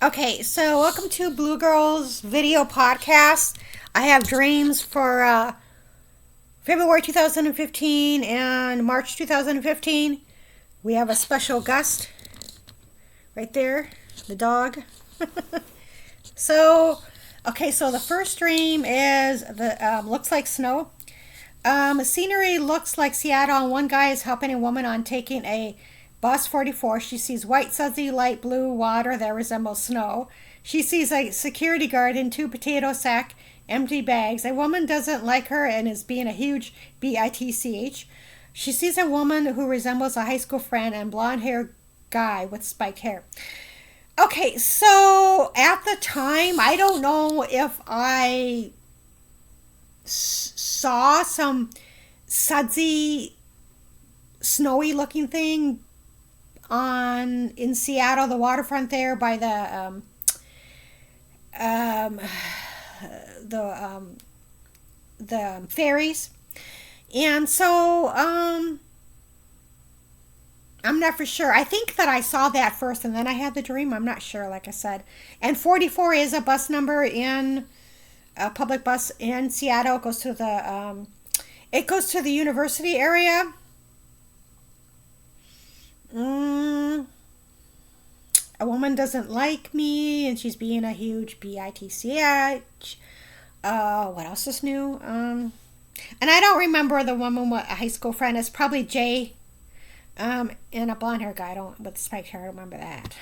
Okay, so welcome to Blue Girls Video Podcast. I have dreams for February 2015 and March 2015. We have a special guest right there, the dog. So, okay, so the first dream is the looks like snow. Scenery looks like Seattle, and one guy is helping a woman on taking a bus 44. She sees white, sudsy, light blue water that resembles snow. She sees a security guard in two potato sack empty bags. A woman doesn't like her and is being a huge bitch. She sees a woman who resembles a high school friend and blonde haired guy with spiked hair. Okay, so at the time, I don't know if I saw some sudsy, snowy looking thing on in Seattle, the waterfront there by um, the the ferries, and so I'm not for sure. I think that I saw that first, and then I had the dream. I'm not sure, like I said. And 44 is a bus number in a public bus in Seattle. It goes to the university area. A woman doesn't like me, and she's being a huge bitch. What else is new? And I don't remember the woman with a high school friend. It's probably Jay. And a blonde hair guy. I don't with spiked hair. I don't remember that.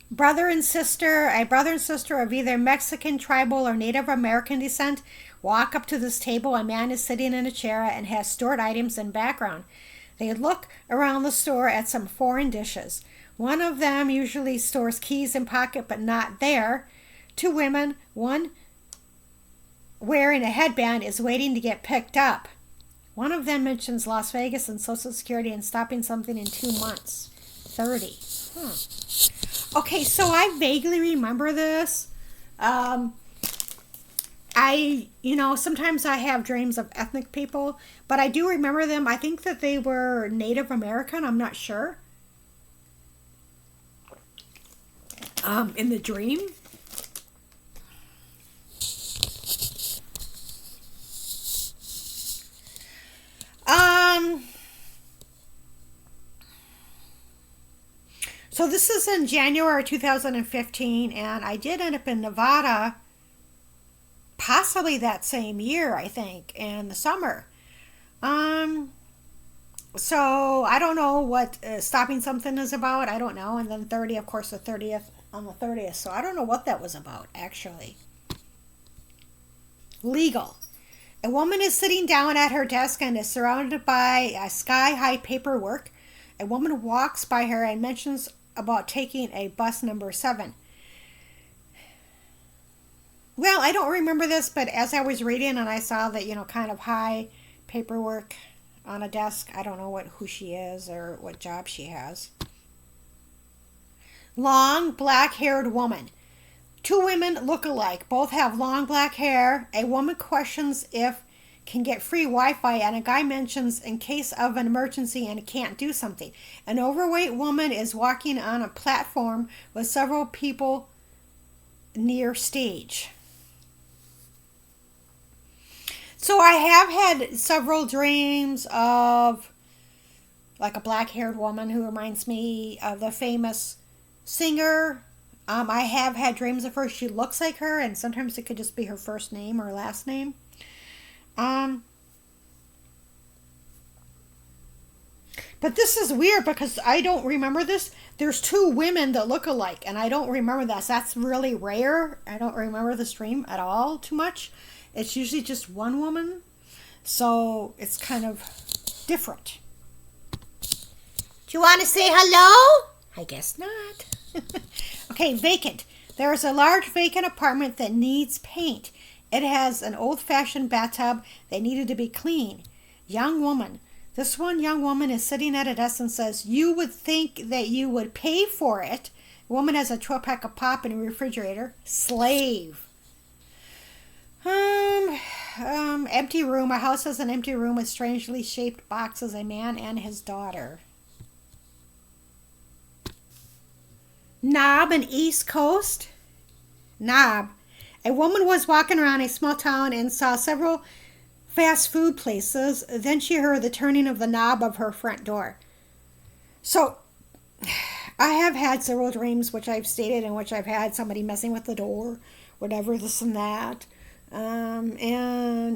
Brother and sister. A brother and sister of either Mexican, tribal, or Native American descent walk up to this table. A man is sitting in a chair and has stored items in background. They look around the store at some foreign dishes. One of them usually stores keys in pocket, but not there. Two women, one wearing a headband, is waiting to get picked up. One of them mentions Las Vegas and Social Security and stopping something in 2 months. 30. Okay, so I vaguely remember this. Sometimes I have dreams of ethnic people, but I do remember them. I think that they were Native American. I'm not sure. In the dream. So this is in January 2015, and I did end up in Nevada possibly that same year, I think, in the summer. So I don't know what stopping something is about. I don't know. And then 30, of course, the 30th on the 30th. So I don't know what that was about, actually. Legal. A woman is sitting down at her desk and is surrounded by sky-high paperwork. A woman walks by her and mentions about taking a bus number 7. Well, I don't remember this, but as I was reading and I saw that, kind of high paperwork on a desk, I don't know who she is or what job she has. Long, black-haired woman. Two women look alike. Both have long black hair. A woman questions if can get free Wi-Fi, and a guy mentions in case of an emergency and can't do something. An overweight woman is walking on a platform with several people near stage. So I have had several dreams of like a black-haired woman who reminds me of the famous singer. I have had dreams of her. She looks like her, and sometimes it could just be her first name or last name. But this is weird because I don't remember this. There's two women that look alike, and I don't remember that. So that's really rare. I don't remember this dream at all too much. It's usually just one woman, so it's kind of different. Do you want to say hello? I guess not. Okay, vacant. There is a large vacant apartment that needs paint. It has an old-fashioned bathtub that needed to be cleaned. Young woman. This one young woman is sitting at a desk and says, "You would think that you would pay for it." The woman has a 12-pack of pop in a refrigerator. Slave. Empty room. A house has an empty room with strangely shaped boxes. A man and his daughter. Knob and East Coast. Knob. A woman was walking around a small town and saw several fast food places. Then she heard the turning of the knob of her front door. So, I have had several dreams, which I've stated, in which I've had somebody messing with the door, whatever, this and that. And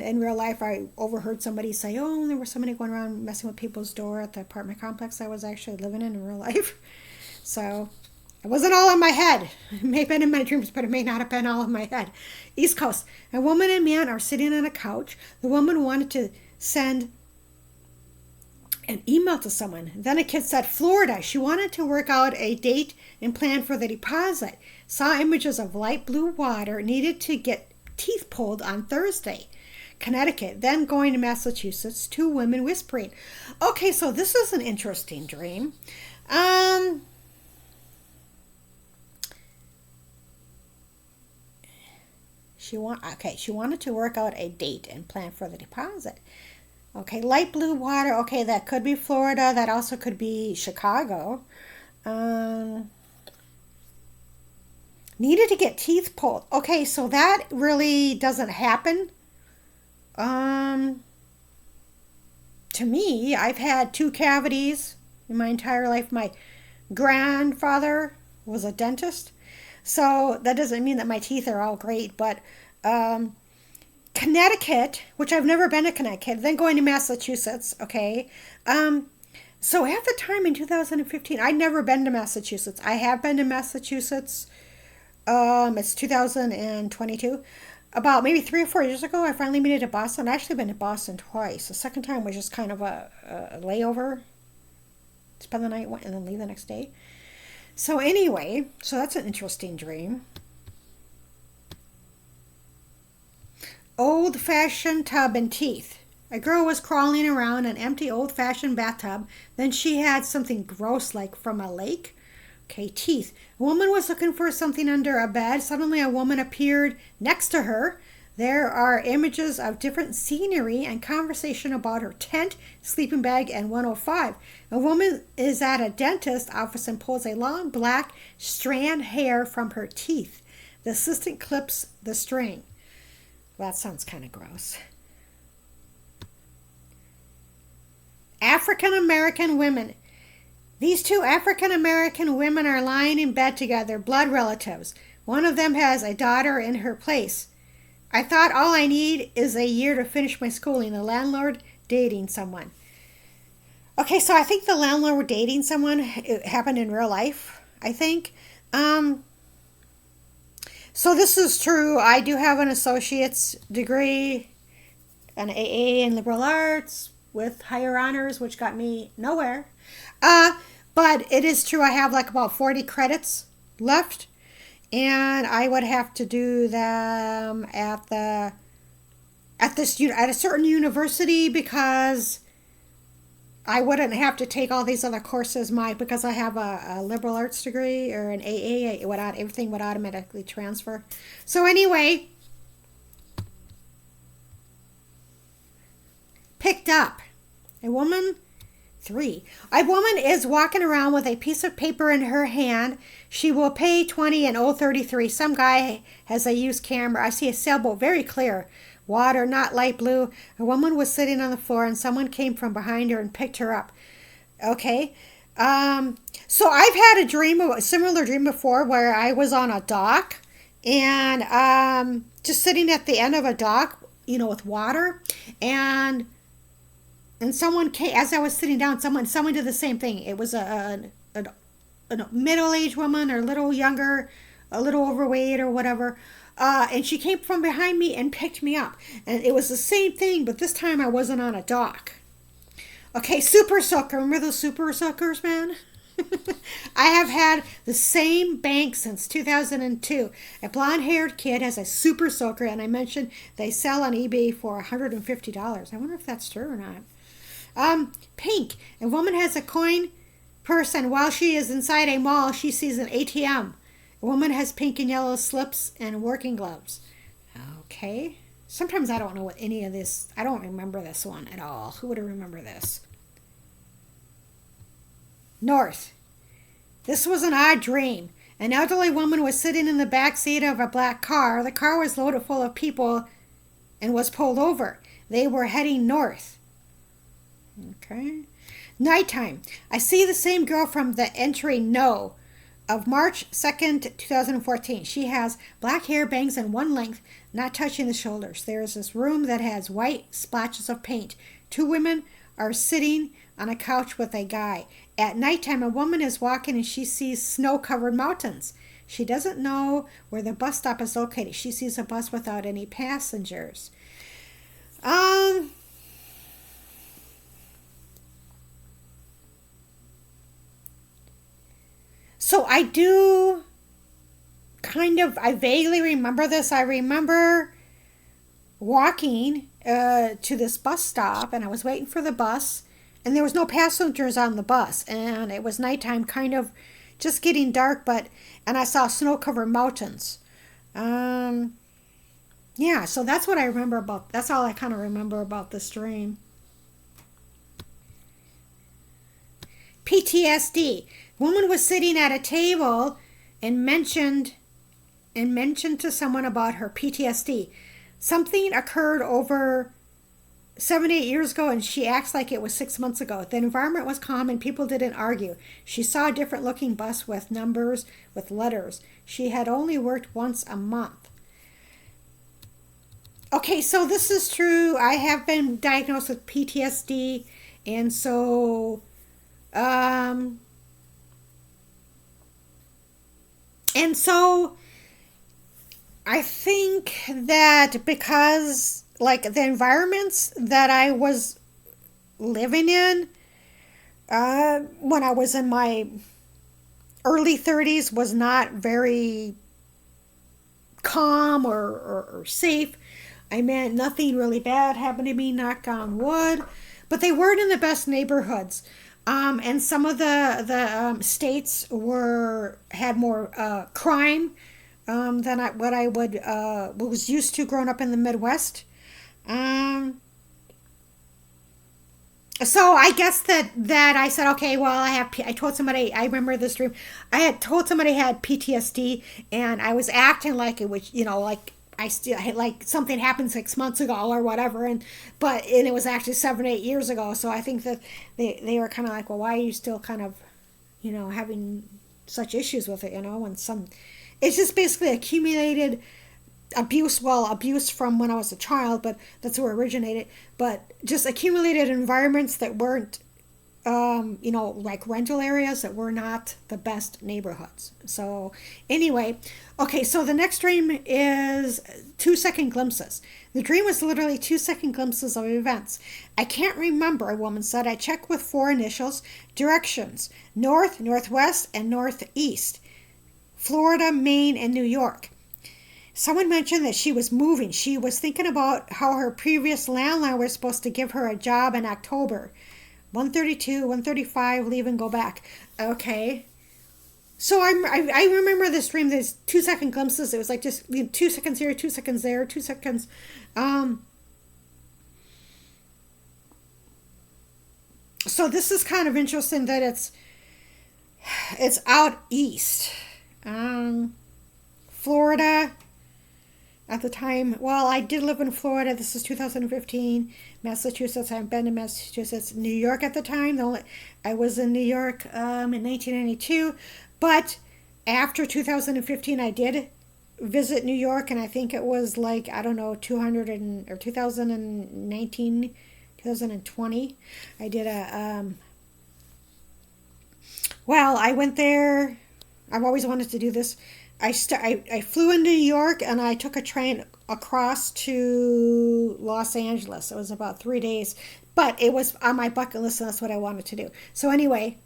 in real life, I overheard somebody say, oh, there was somebody going around messing with people's door at the apartment complex I was actually living in real life. So, it wasn't all in my head. It may have been in my dreams, but it may not have been all in my head. East Coast. A woman and man are sitting on a couch. The woman wanted to send an email to someone. Then a kid said Florida. She wanted to work out a date and plan for the deposit. Saw images of light blue water. Needed to get teeth pulled on Thursday. Connecticut. Then going to Massachusetts. 2 women whispering. Okay, so this is an interesting dream. She wanted to work out a date and plan for the deposit. Okay, light blue water. Okay, that could be Florida. That also could be Chicago. Needed to get teeth pulled. Okay, so that really doesn't happen. To me, I've had 2 cavities in my entire life. My grandfather was a dentist. So that doesn't mean that my teeth are all great, but Connecticut, which I've never been to Connecticut, then going to Massachusetts, okay. So at the time in 2015, I'd never been to Massachusetts. I have been to Massachusetts. It's 2022. About maybe 3 or 4 years ago, I finally made it to Boston. I've actually been to Boston twice. The second time was just kind of a layover. Spend the night and then leave the next day. So anyway, so that's an interesting dream. Old-fashioned tub and teeth. A girl was crawling around an empty old-fashioned bathtub. Then she had something gross like from a lake. Okay, teeth. A woman was looking for something under a bed. Suddenly a woman appeared next to her. There are images of different scenery and conversation about her tent, sleeping bag, and 105. A woman is at a dentist's office and pulls a long black strand hair from her teeth. The assistant clips the string. Well, that sounds kind of gross. African American women. These 2 African American women are lying in bed together, blood relatives. One of them has a daughter in her place. I thought all I need is a year to finish my schooling. The landlord dating someone. Okay, so I think the landlord were dating someone. It happened in real life, I think. So this is true. I do have an associate's degree, an AA in liberal arts with higher honors, which got me nowhere. But it is true. I have like about 40 credits left. And I would have to do them at a certain university because I wouldn't have to take all these other courses. Because I have a liberal arts degree or an AA, everything would automatically transfer. So anyway, picked up a woman. 3. A woman is walking around with a piece of paper in her hand. She will pay 20 and owe 33. Some guy has a used camera. I see a sailboat, very clear. Water, not light blue. A woman was sitting on the floor and someone came from behind her and picked her up. Okay. So I've had a similar dream before where I was on a dock and just sitting at the end of a dock, with water, and someone came, as I was sitting down, someone did the same thing. It was a middle-aged woman or a little younger, a little overweight or whatever. And she came from behind me and picked me up. And it was the same thing, but this time I wasn't on a dock. Okay, super soaker. Remember those super soakers, man? I have had the same bank since 2002. A blonde-haired kid has a super soaker, and I mentioned they sell on eBay for $150. I wonder if that's true or not. Pink. A woman has a coin purse, and while she is inside a mall, she sees an ATM. A woman has pink and yellow slips and working gloves. Okay. Sometimes I don't know what any of this... I don't remember this one at all. Who would remember this? North. This was an odd dream. An elderly woman was sitting in the back seat of a black car. The car was loaded full of people and was pulled over. They were heading north. Okay. Nighttime. I see the same girl from the entry no of March 2nd, 2014. She has black hair, bangs, and one length, not touching the shoulders. There is this room that has white splotches of paint. Two women are sitting on a couch with a guy. At nighttime, a woman is walking and she sees snow-covered mountains. She doesn't know where the bus stop is located. She sees a bus without any passengers. So I do I vaguely remember this. I remember walking to this bus stop, and I was waiting for the bus, and there was no passengers on the bus, and it was nighttime, kind of just getting dark, and I saw snow-covered mountains. Yeah, so that's what I remember that's all I kind of remember about this dream. PTSD. Woman was sitting at a table and mentioned to someone about her PTSD. Something occurred over 7-8 years ago, and she acts like it was 6 months ago. The environment was calm and people didn't argue. She saw a different looking bus with numbers, with letters. She had only worked once a month. Okay, so this is true. I have been diagnosed with PTSD, and so I think that because like the environments that I was living in when I was in my early 30s was not very calm or safe. I mean, nothing really bad happened to me, knock on wood, but they weren't in the best neighborhoods. And some of the states had more crime than what I was used to growing up in the Midwest. So I guess that I said, okay, well, I told somebody, I remember this dream, I had told somebody I had PTSD, and I was acting like it was, like I still had, like something happened 6 months ago or whatever, and it was actually 7-8 years ago. So I think that they were kind of like, well, why are you still kind of, having such issues with it, when it's just basically accumulated abuse from when I was a child, but that's where it originated, but just accumulated environments that weren't like rental areas that were not the best neighborhoods. So anyway, okay, so the next dream is 2-second glimpses. The dream was literally 2-second glimpses of events. I can't remember, a woman said. I checked with 4 initials, directions, north, northwest, and northeast, Florida, Maine, and New York. Someone mentioned that she was moving. She was thinking about how her previous landlord was supposed to give her a job in October. 132, 135, leave and go back. Okay. So I remember this dream. There's 2-second glimpses. It was like just 2 seconds here, 2 seconds there, 2 seconds. So this is kind of interesting that it's out east. Florida at the time. Well, I did live in Florida. This is 2015. Massachusetts. I've been to Massachusetts. New York at the time. I was in New York in 1992. But after 2015, I did visit New York, and I think it was like, I don't know, 2019, 2020. I did I went there. I've always wanted to do this. I flew into New York, and I took a train across to Los Angeles. It was about 3 days, but it was on my bucket list, and that's what I wanted to do. So anyway,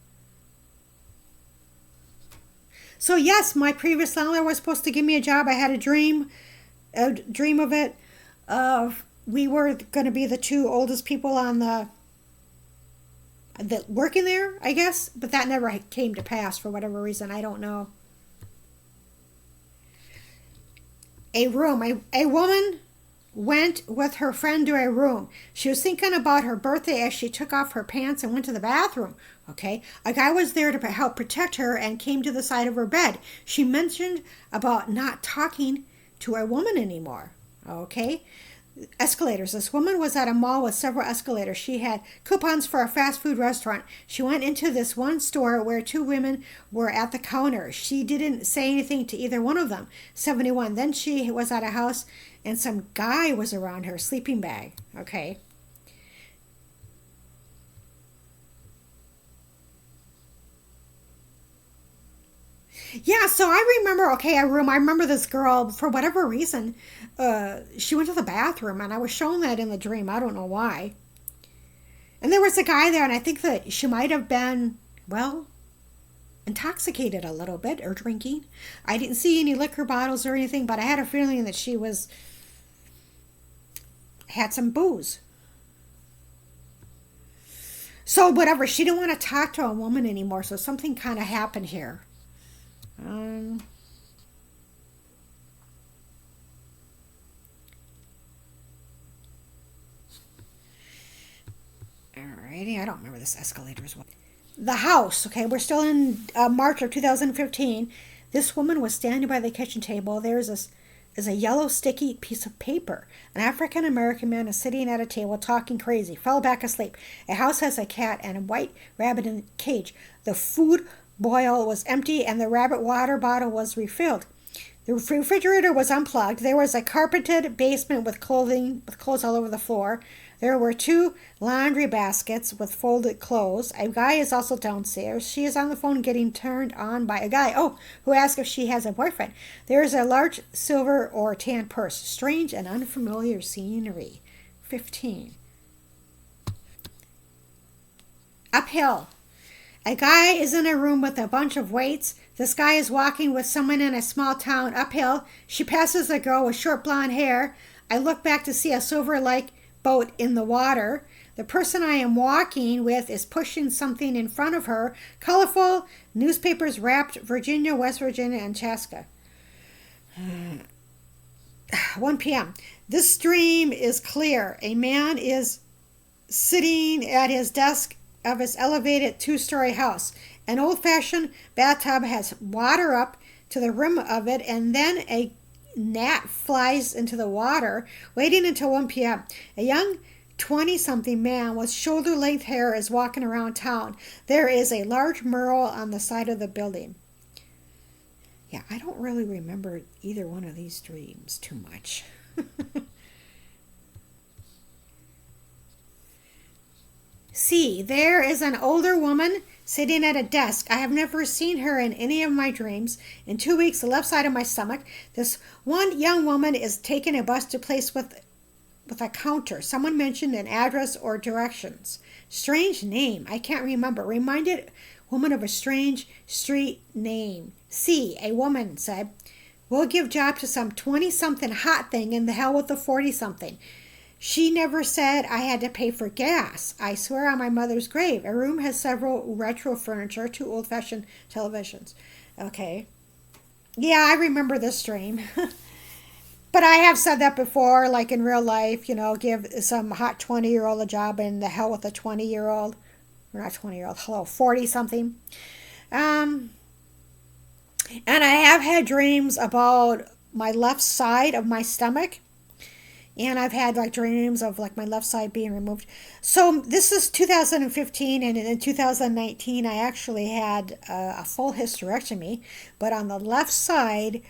so yes, my previous landlord was supposed to give me a job. I had a dream of it. We were going to be the 2 oldest people on the working there, I guess, but that never came to pass for whatever reason. I don't know. A room. A woman went with her friend to a room. She was thinking about her birthday as she took off her pants and went to the bathroom. Okay, a guy was there to help protect her and came to the side of her bed. She mentioned about not talking to a woman anymore. Okay, escalators. This woman was at a mall with several escalators. She had coupons for a fast food restaurant. She went into this one store where two women were at the counter. She didn't say anything to either one of them. 71. Then she was at a house and some guy was around her sleeping bag. Okay. Yeah, so I remember, okay, I remember this girl, for whatever reason, she went to the bathroom, and I was shown that in the dream. I don't know why. And there was a guy there, and I think that she might have been, well, intoxicated a little bit, or drinking. I didn't see any liquor bottles or anything, but I had a feeling that she had some booze. So whatever, she didn't want to talk to a woman anymore, so something kind of happened here. Um, Alrighty, I don't remember this escalator as well. The house, okay, we're still in March of 2015. This woman was standing by the kitchen table. Is a yellow sticky piece of paper. An African American man is sitting at a table talking crazy, fell back asleep. A house has a cat and a white rabbit in a cage. The food boil was empty and the rabbit water bottle was refilled. The refrigerator was unplugged. There was a carpeted basement with clothes all over the floor. There were two laundry baskets with folded clothes. A guy is also downstairs. She is on the phone getting turned on by a guy, who asks if she has a boyfriend. There is a large silver or tan purse. Strange and unfamiliar scenery. 15. Uphill. A guy is in a room with a bunch of weights. This guy is walking with someone in a small town uphill. She passes a girl with short blonde hair. I look back to see a silver-like boat in the water. The person I am walking with is pushing something in front of her. Colorful newspapers wrapped Virginia, West Virginia, and Chaska. 1 p.m. This dream is clear. A man is sitting at his desk of his elevated two-story house. An old-fashioned bathtub has water up to the rim of it, and then a gnat flies into the water. Waiting until 1 p.m. A young 20-something man with shoulder-length hair is walking around town. There is a large mural on the side of the building. Yeah, I don't really remember either one of these dreams too much. C. There is an older woman sitting at a desk. I have never seen her in any of my dreams. In 2 weeks, the left side of my stomach. This one young woman is taking a bus to place with a counter. Someone mentioned an address or directions. Strange name. I can't remember. Reminded woman of a strange street name. C. A woman said, "We'll give job to some 20-something hot thing and the hell with the 40-something. She never said I had to pay for gas. I swear on my mother's grave. A room has several retro furniture, 2 old-fashioned televisions." Okay. Yeah, I remember this dream. But I have said that before, like in real life, give some hot 20-year-old a job and the hell with a 20-year-old. Or not 20-year-old, 40-something. And I have had dreams about my left side of my stomach. And I've had dreams of my left side being removed. So this is 2015, and in 2019 I actually had a full hysterectomy. But on the left side,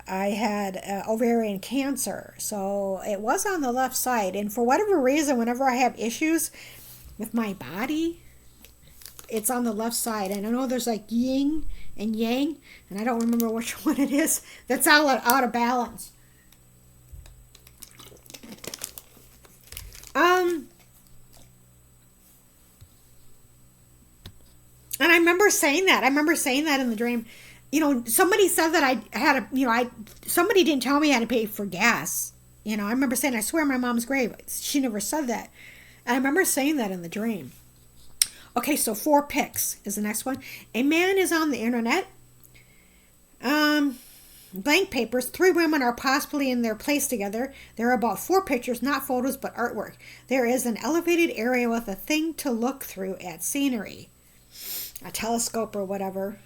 I had ovarian cancer. So it was on the left side. And for whatever reason, whenever I have issues with my body, it's on the left side. And I know there's yin and yang, and I don't remember which one it is. That's out of balance. And I remember saying that. In the dream. Somebody said that I had somebody didn't tell me I had to pay for gas. I remember saying, I swear on my mom's grave. She never said that. And I remember saying that in the dream. Okay, so 4 pics is the next one. A man is on the internet. blank papers. 3 women are possibly in their place together. There are about 4 pictures, not photos, but artwork. There is an elevated area with a thing to look through at scenery. A telescope or whatever.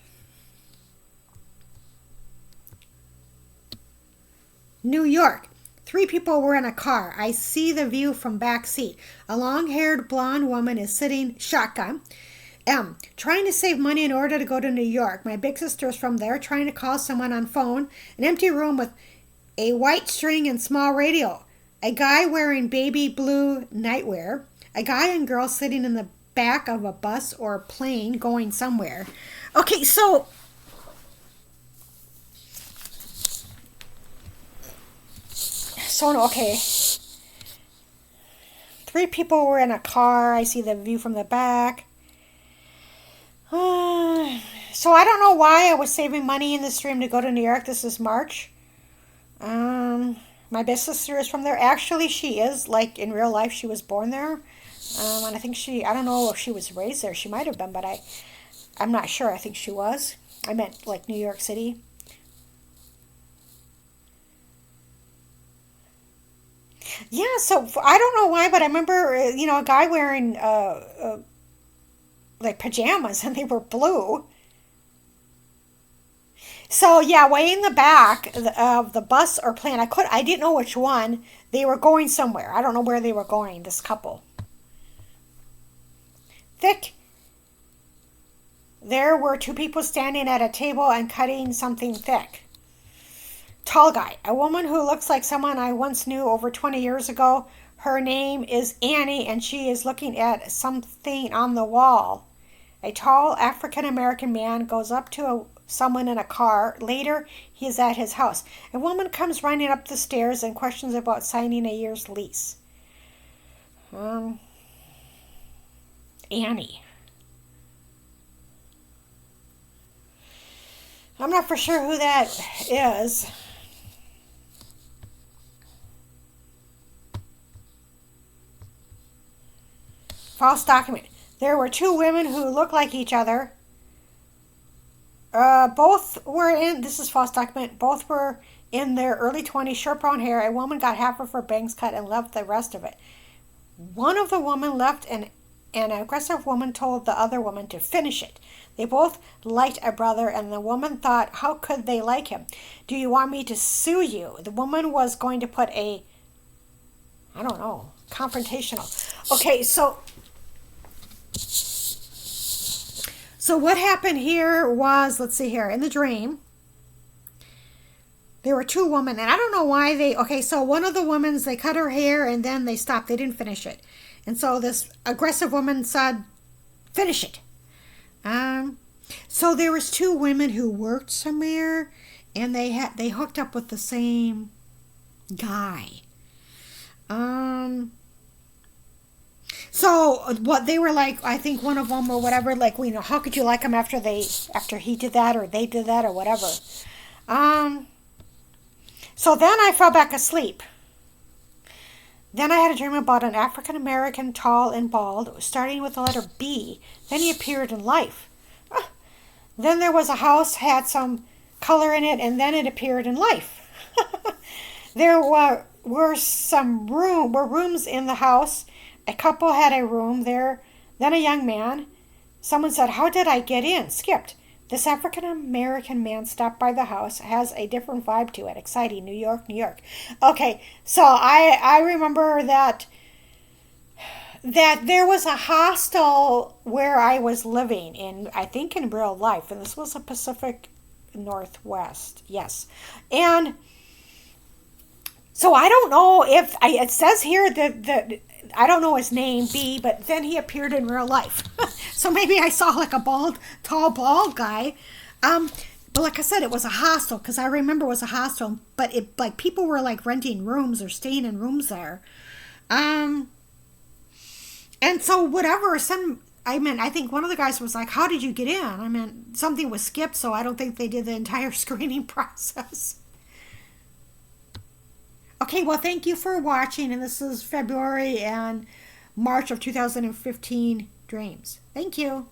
New York. 3 people were in a car. I see the view from back seat. A long-haired blonde woman is sitting shotgun. M. Trying to save money in order to go to New York. My big sister is from there, trying to call someone on phone. An empty room with a white string and small radio. A guy wearing baby blue nightwear. A guy and girl sitting in the back of a bus or plane going somewhere. Okay, so okay. 3 people were in a car. I see the view from the back. So I don't know why I was saving money in this dream to go to New York. This is March. My best sister is from there. Actually, she is. Like, in real life, she was born there. And I think I don't know if she was raised there. She might have been, but I'm not sure. I think she was. I meant, like, New York City. Yeah, so I don't know why, but I remember, a guy wearing, like, pajamas, and they were blue. So, yeah, way in the back of the bus or plane, I didn't know which one. They were going somewhere. I don't know where they were going, this couple. Thick. There were 2 people standing at a table and cutting something thick. Tall guy. A woman who looks like someone I once knew over 20 years ago. Her name is Annie, and she is looking at something on the wall. A tall African-American man goes up to someone in a car. Later, he is at his house. A woman comes running up the stairs and questions about signing a year's lease. Annie. I'm not for sure who that is. False document. There were 2 women who looked like each other. Both were in, this is false document, both were in their early 20s, short brown hair. A woman got half of her bangs cut and left the rest of it. One of the women left, and an aggressive woman told the other woman to finish it. They both liked a brother, and the woman thought, how could they like him? Do you want me to sue you? The woman was going to put confrontational. Okay, so what happened here was, let's see here, in the dream, there were 2 women, and I don't know why so one of the women, they cut her hair, and then they stopped. They didn't finish it. And so this aggressive woman said, finish it. So there was 2 women who worked somewhere, and they hooked up with the same guy. So what they were like, I think one of them or whatever, like, how could you like him after he did that or they did that or whatever. So then I fell back asleep. Then I had a dream about an African-American, tall and bald, starting with the letter B. Then he appeared in life. Then there was a house, had some color in it, and then it appeared in life. There were rooms in the house. A couple had a room there, then a young man. Someone said, how did I get in? Skipped. This African-American man stopped by the house, has a different vibe to it. Exciting. New York, New York. Okay, so I remember that there was a hostel where I was living, I think in real life, and this was a Pacific Northwest. Yes. And so I don't know if, it says here that I don't know his name, B, but then he appeared in real life. So maybe I saw like a tall, bald guy. But like I said, it was a hostel, because I remember it was a hostel, but people were like renting rooms or staying in rooms there. And so whatever, I think one of the guys was like, how did you get in? Something was skipped, so I don't think they did the entire screening process. Okay, well, thank you for watching, and this is February and March of 2015 dreams. Thank you.